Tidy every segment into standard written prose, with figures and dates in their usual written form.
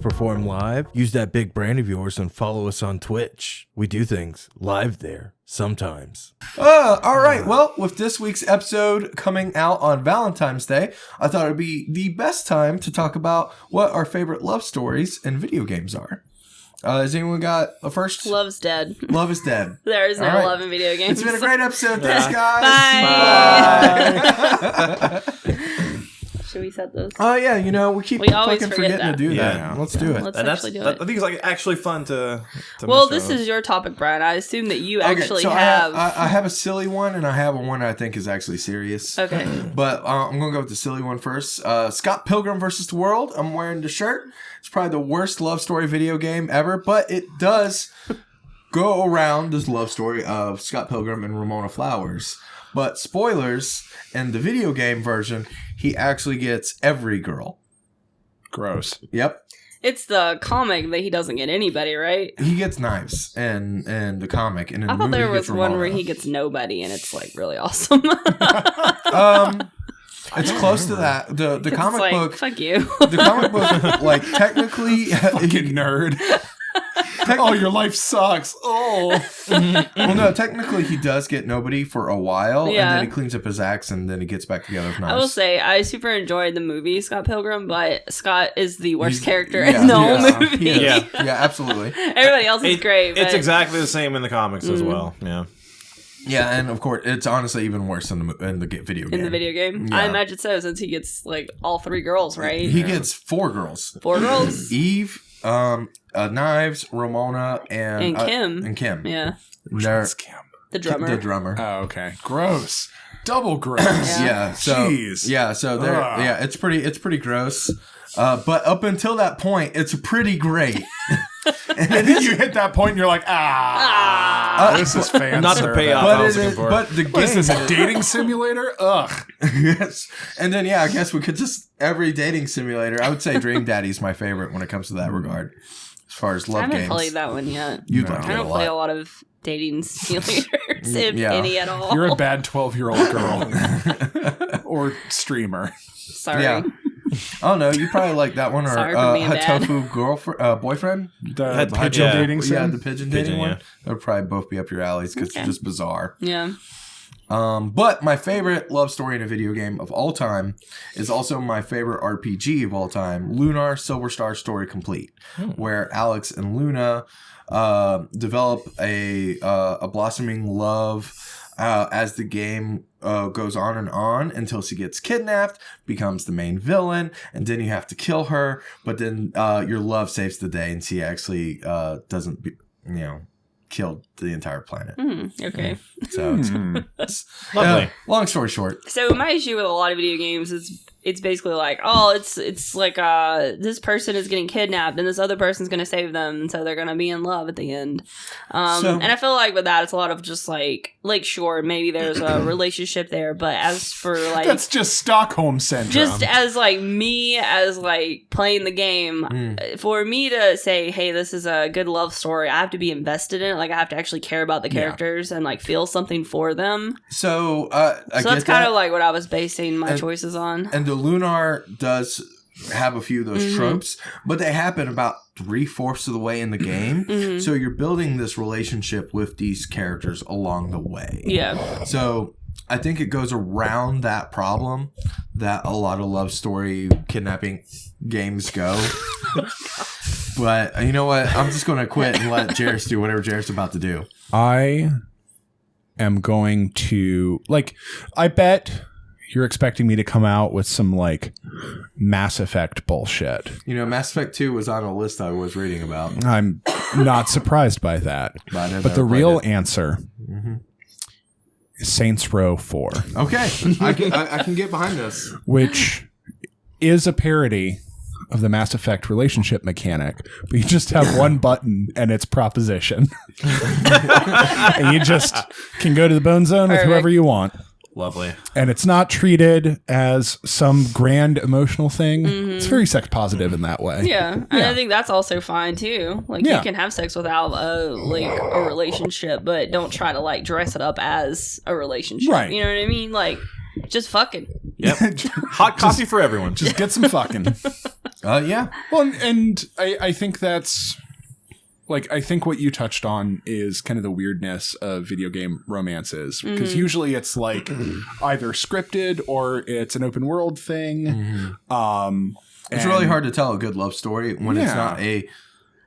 perform live, use that big brand of yours and follow us on Twitch. We do things live there sometimes. All right. Well, with this week's episode coming out on Valentine's Day, I thought it'd be the best time to talk about what our favorite love stories in video games are. Has anyone got a first? Love's dead. Love is dead. There is no love in video games. It's been a great episode. Thanks, guys. Bye. Should we set this? Oh, yeah. You know, we always fucking forget forgetting to do that. Yeah. Let's do it. Let's actually do it. I think it's like actually fun to well, this is your topic, Brian. I assume that you actually have. I have a silly one, and I have one I think is actually serious. Okay. But I'm going to go with the silly one first. Scott Pilgrim vs. the World. I'm wearing the shirt. It's probably the worst love story video game ever, but it does go around this love story of Scott Pilgrim and Ramona Flowers. But spoilers, in the video game version, he actually gets every girl. gross. Yep. It's the comic that he doesn't get anybody, right? He gets knives in the comic. And in I the thought movie there he was gets one Ramona. where he gets nobody, and it's like really awesome. It's close to that. The comic like, book. Fuck you. The comic book, like, technically. Fucking nerd. Oh, your life sucks. Oh. Well, no, technically he does get nobody for a while, Yeah. and then he cleans up his acts, and then he gets back together with knives. I will say, I super enjoyed the movie Scott Pilgrim, but Scott is the worst character yeah, in the whole yeah. movie. Yeah. Yeah, absolutely. Everybody else is great. It's but exactly the same in the comics as well. Yeah. Yeah, and of course, it's honestly even worse in the video game. in the video game. Yeah. I imagine so, since he gets like all three girls, right? He gets 4 girls. 4 girls. Eve, Knives, Ramona, and Kim. And Kim. Yeah. They're Kim. The drummer. the drummer. Oh, okay. Gross. Double gross. Yeah. So Jeez. yeah. So they're yeah. It's pretty gross. But up until that point, it's pretty great. And then you hit that point and you're like, this is fan Not the service. payoff But I was looking for. but the game What is this, a dating simulator? Ugh. yes. And then I guess we could just every dating simulator. I would say Dream Daddy's my favorite when it comes to that regard. As far as I love haven't games. played that one yet. You'd like I it don't a play a lot. lot of dating simulators, if Yeah. any at all. You're a bad 12-year-old girl. Or streamer. Sorry. Yeah. Oh no, you probably like that one or Sorry for being bad. Hatofu girlfriend, boyfriend. The pigeon dating sim? Yeah, the pigeon dating one. yeah. That would probably both be up your alleys because Okay. it's just bizarre. Yeah. But my favorite love story in a video game of all time is also my favorite RPG of all time, Lunar Silver Star Story Complete, where Alex and Luna develop a blossoming love as the game goes on and on until she gets kidnapped, becomes the main villain, and then you have to kill her. But then your love saves the day, and she actually doesn't, kill the entire planet. Okay. So it's Lovely. long story short. So my issue with a lot of video games is it's basically like, oh, it's like this person is getting kidnapped and this other person's gonna save them, and so they're gonna be in love at the end. And I feel like with that, it's a lot of just like sure, maybe there's a relationship there, but as for like That's just Stockholm Syndrome. just as like me as like playing the game, for me to say, hey, this is a good love story, I have to be invested in it. Like I have to actually care about the characters and like feel something for them. So So that's kind of like what I was basing my choices on. And the Lunar does have a few of those tropes, but they happen about 3/4 of the way in the game. So you're building this relationship with these characters along the way. Yeah. So I think it goes around that problem that a lot of love story kidnapping games go. But you know what? I'm just going to quit and let Jairus do whatever Jairus is about to do. I am going to, I bet you're expecting me to come out with some, Mass Effect bullshit. Mass Effect 2 was on a list I was reading about. I'm not surprised by that. But the real answer is Saints Row 4. Okay. I can get behind this. Which is a parody of the Mass Effect relationship mechanic, but you just have one button and it's proposition. And you just can go to the bone zone with whoever you want. Lovely. And it's not treated as some grand emotional thing. It's very sex positive in that way. Yeah. And I think that's also fine too. You can have sex without a relationship, but don't try to dress it up as a relationship. Right. You know what I mean? Just fucking. Yep. Hot coffee for everyone. Just get some fucking. Yeah. Well, and I think that's like, I think what you touched on is kind of the weirdness of video game romances, because usually it's like either scripted or it's an open world thing. It's really hard to tell a good love story when it's not a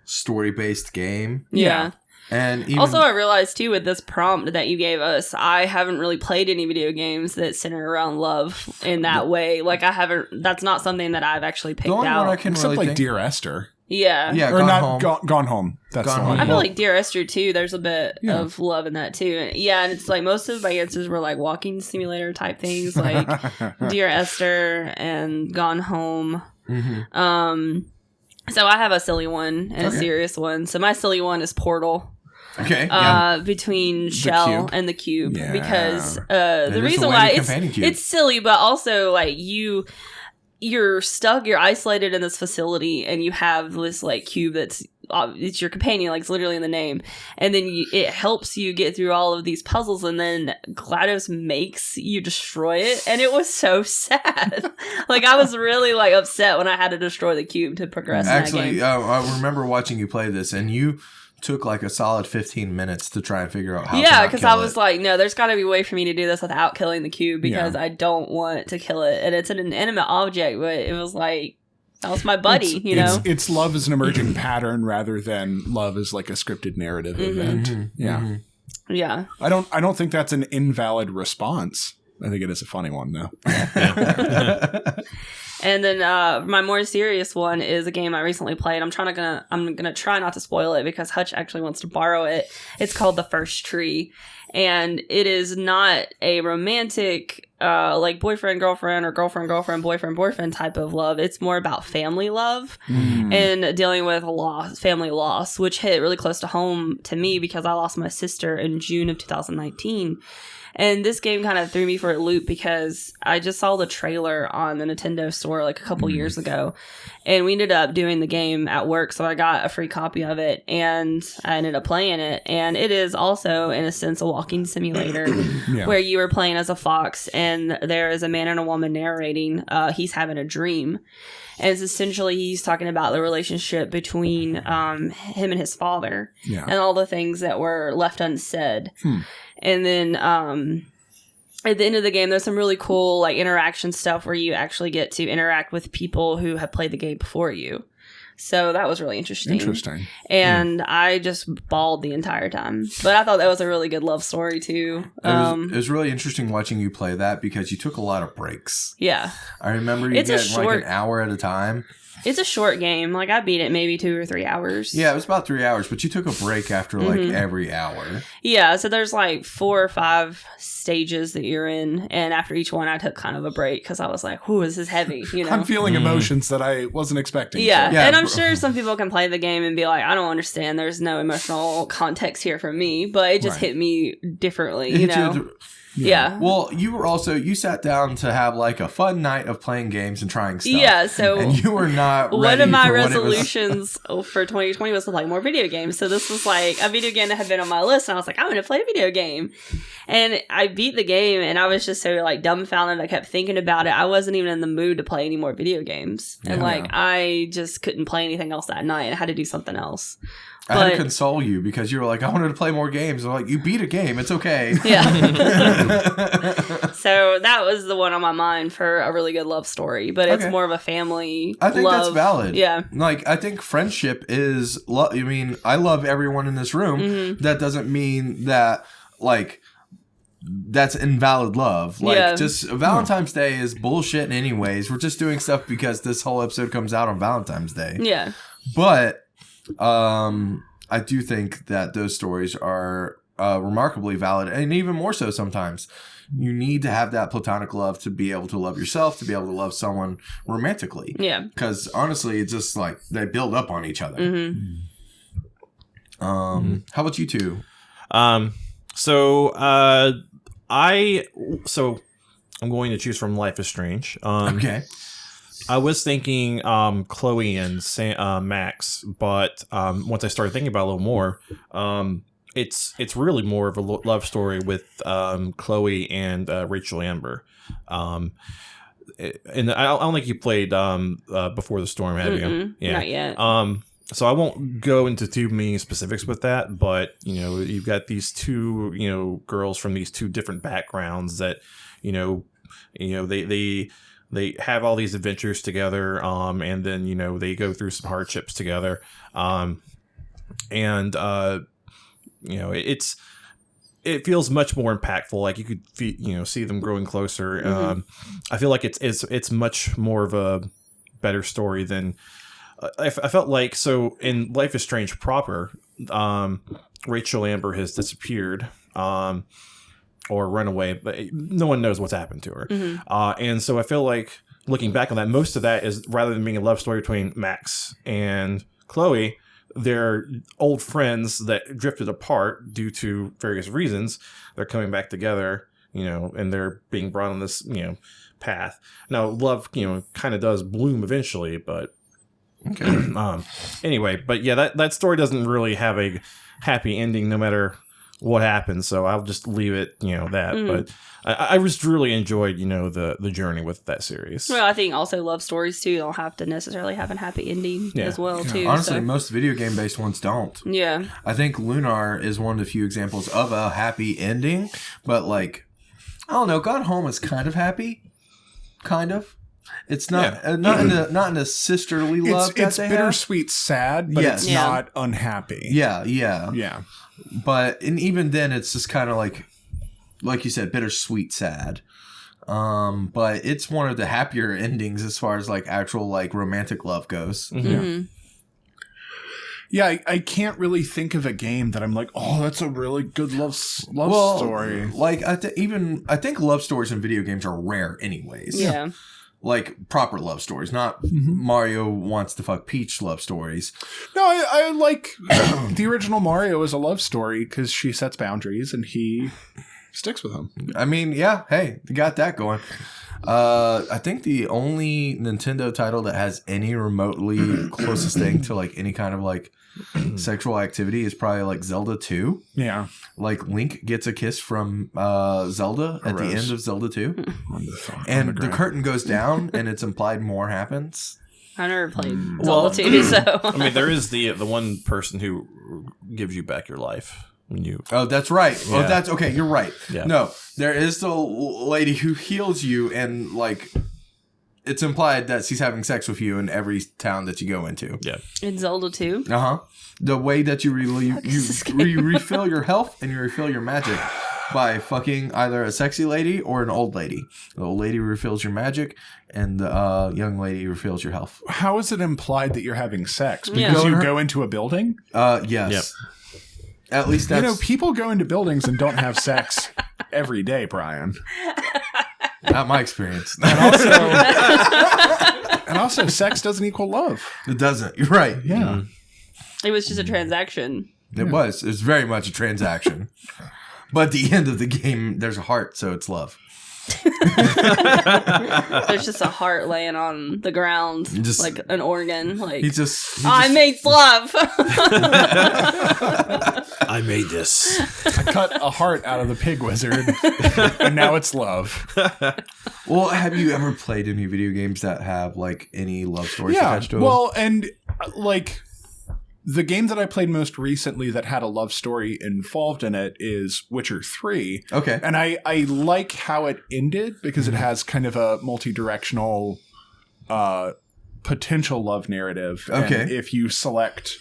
story-based game. Yeah. And even, also, I realized too with this prompt that you gave us, I haven't really played any video games that center around love in that way. Like that's not something that I've actually picked out. Except really like think, Dear Esther. Yeah. Or Gone Home. That's Gone the Home. one. I feel like Dear Esther too, there's a bit of love in that too. Yeah, and it's like most of my answers were like walking simulator type things, like Dear Esther and Gone Home. So I have a silly one and a serious one. So my silly one is Portal. Okay. Between Shell cube. and the cube, Yeah. because the reason why it's silly, but also like you're stuck, you're isolated in this facility, and you have this like cube that's it's your companion, like it's literally in the name, and then it helps you get through all of these puzzles, and then GLaDOS makes you destroy it, and it was so sad. Like I was really like upset when I had to destroy the cube to progress. Actually, in that game. I remember watching you play this, and you took like a solid 15 minutes to try and figure out how. Yeah, because I was like, no, there's got to be a way for me to do this without killing the cube, because I don't want to kill it, and it's an inanimate object, but it was like. That was my buddy, It's love as an emerging pattern rather than love as like a scripted narrative event. Yeah. I don't think that's an invalid response. I think it is a funny one though. And then my more serious one is a game I recently played. I'm gonna try not to spoil it because Hutch actually wants to borrow it. It's called The First Tree, and it is not a romantic like boyfriend girlfriend or girlfriend girlfriend boyfriend boyfriend type of love. It's more about family love and dealing with family loss, which hit really close to home to me because I lost my sister in June of 2019. And this game kind of threw me for a loop because I just saw the trailer on the Nintendo store like a couple years ago. And we ended up doing the game at work, so I got a free copy of it. And I ended up playing it. And it is also, in a sense, a walking simulator where you are playing as a fox. And there is a man and a woman narrating. He's having a dream. And it's essentially he's talking about the relationship between him and his father and all the things that were left unsaid. And then at the end of the game, there's some really cool like interaction stuff where you actually get to interact with people who have played the game before you. So that was really interesting. And I just bawled the entire time. But I thought that was a really good love story too. It was really interesting watching you play that because you took a lot of breaks. Yeah. I remember you get like an hour at a time. It's a short game. Like I beat it maybe 2 or 3 hours. Yeah, it was about 3 hours, but you took a break after like every hour. Yeah, so there's like 4 or 5 stages that you're in, and after each one I took kind of a break because I was like, "Ooh, this is heavy." I'm feeling emotions that I wasn't expecting. Yeah, and I'm sure some people can play the game and be like, "I don't understand. There's no emotional context here for me," but it just hit me differently. You know. Yeah. Well, you sat down to have like a fun night of playing games and trying stuff. Yeah, so and you were not ready one of my for resolutions for 2020 was to play more video games. So this was like a video game that had been on my list, and I was like, I'm going to play a video game. And I beat the game, and I was just so like dumbfounded. I kept thinking about it. I wasn't even in the mood to play any more video games. And I just couldn't play anything else that night. I had to do something else. I had to console you because you were like, I wanted to play more games. I'm like, you beat a game. It's okay. Yeah. So that was the one on my mind for a really good love story. But it's more of a family I think love. that's valid. Yeah. Like, I think friendship is love. I mean, I love everyone in this room. That doesn't mean that, like, that's invalid love. Like, just Valentine's Day is bullshit anyways. We're just doing stuff because this whole episode comes out on Valentine's Day. Yeah. But I do think that those stories are remarkably valid, and even more so sometimes. You need to have that platonic love to be able to love yourself, to be able to love someone romantically. Yeah. Because honestly, it's just like they build up on each other. How about you two? So I'm going to choose from Life is Strange. Okay. I was thinking Chloe and Max, but once I started thinking about it a little more, it's really more of a love story with Chloe and Rachel Amber. and I don't think you played Before the Storm, have you? Yeah, not yet. So I won't go into too many specifics with that, but you've got these two girls from these two different backgrounds that they have all these adventures together, and then they go through some hardships together, and it feels much more impactful. Like you could see them growing closer. I feel like it's much more of a better story than I felt like. So in Life is Strange proper, Rachel Amber has disappeared or run away, but no one knows what's happened to her. And so I feel like looking back on that, most of that is, rather than being a love story between Max and Chloe, they're old friends that drifted apart due to various reasons. They're coming back together, and they're being brought on this, path. Now, love, kind of does bloom eventually, but okay. Anyway, but yeah, that story doesn't really have a happy ending, no matter what happens. So I'll just leave it, that. But I just really enjoyed, the journey with that series. Well, I think also love stories too don't have to necessarily have a happy ending as well too. Honestly, most video game based ones don't. Yeah. I think Lunar is one of the few examples of a happy ending, but like, I don't know, Gone Home is kind of happy, kind of. It's not not in a sisterly love. It's bittersweet, sad, but it's not unhappy. Yeah. But even then, it's just kind of like you said, bittersweet, sad. But it's one of the happier endings as far as like actual like romantic love goes. Yeah, I can't really think of a game that I'm like, oh, that's a really good love story. Like I think love stories in video games are rare, anyways. Yeah. Like proper love stories, not Mario wants to fuck Peach love stories. No, I like the original Mario is a love story because she sets boundaries and he sticks with them. I mean, yeah, hey, you got that going. I think the only Nintendo title that has any remotely closest thing to like any kind of like sexual activity is probably like Zelda 2. Yeah. Like Link gets a kiss from Zelda at the end of Zelda 2. And the curtain goes down and it's implied more happens. I never played Zelda 2, so. I mean, there is the one person who gives you back your life. Oh, that's right. Yeah. Oh, that's okay. You're right. Yeah. No, there is the lady who heals you, and like it's implied that she's having sex with you in every town that you go into. Yeah. In Zelda 2? The way that you refill your health and you refill your magic by fucking either a sexy lady or an old lady. The old lady refills your magic, and the young lady refills your health. How is it implied that you're having sex? Because you go into a building? Yes. Yep. At least that's... people go into buildings and don't have sex every day, Brian. Not my experience. And also, sex doesn't equal love. It doesn't. You're right. Yeah. It was just a transaction. It was. It's very much a transaction. But at the end of the game, there's a heart, so it's love. There's just a heart laying on the ground, just like an organ. Like I made love. I made this. I cut a heart out of the pig wizard, and now it's love. Well, have you ever played any video games that have like any love stories attached to them? Well, and like the game that I played most recently that had a love story involved in it is Witcher 3. Okay. And I like how it ended because it has kind of a multi-directional potential love narrative. Okay. And if you select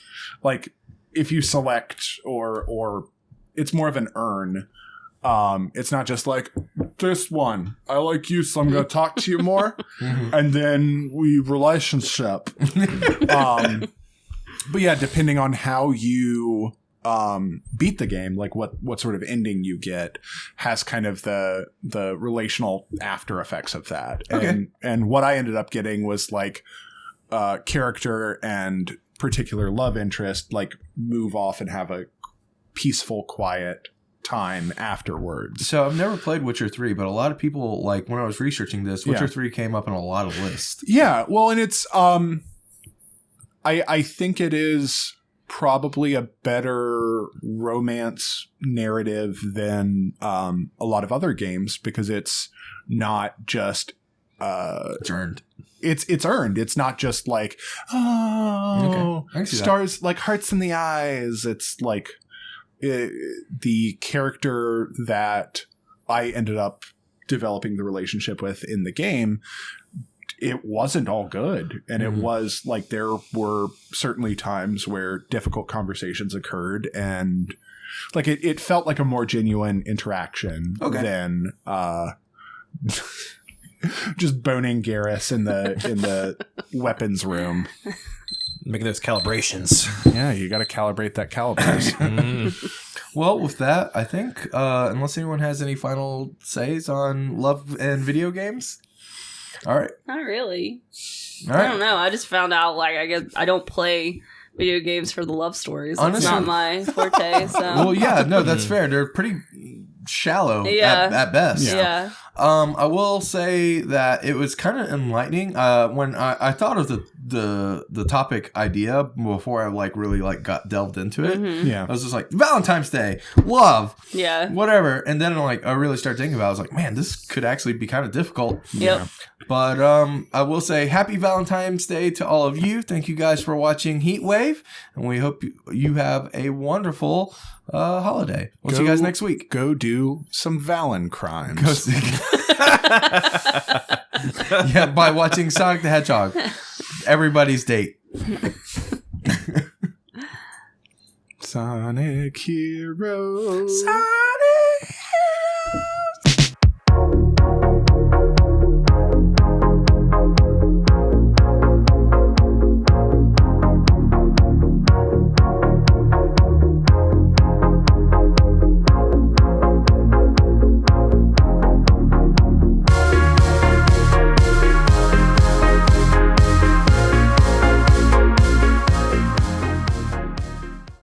or it's more of an urn. It's not just like, this one, I like you, so I'm going to talk to you more. And then we relationship. But yeah, depending on how you beat the game, like what sort of ending you get, has kind of the relational after effects of that. Okay. And what I ended up getting was like character and particular love interest like move off and have a peaceful, quiet time afterwards. So I've never played Witcher 3, but a lot of people, like when I was researching this, Witcher 3 came up in a lot of lists. Yeah, well, and it's I think it is probably a better romance narrative than a lot of other games because it's not just It's earned. It's earned. It's not just like, oh, I can see stars like hearts in the eyes. It's like the character that I ended up developing the relationship with in the game. It wasn't all good, and it was like there were certainly times where difficult conversations occurred, and like it felt like a more genuine interaction than just boning Garrus in the weapons room. Making those calibrations. Yeah, you got to calibrate that calibers. Well, with that, I think, unless anyone has any final says on love and video games, all right. Not really. All right. I don't know. I just found out, like, I guess I don't play video games for the love stories. That's Honestly, not my forte. So. Well, yeah, no, that's fair. They're pretty shallow at best. Yeah. I will say that it was kind of enlightening when I thought of the topic idea before I like really like got delved into it. Mm-hmm. Yeah, I was just like Valentine's Day, love, Yeah. whatever, and then I really started thinking about it. I was like, man, this could actually be kind of difficult. Yep. But I will say happy Valentine's Day to all of you. Thank you guys for watching HEETwave, and we hope you have a wonderful holiday. We'll see you guys next week. Go do some Valen crimes. Yeah, by watching Sonic the Hedgehog. Everybody's date. Sonic Heroes.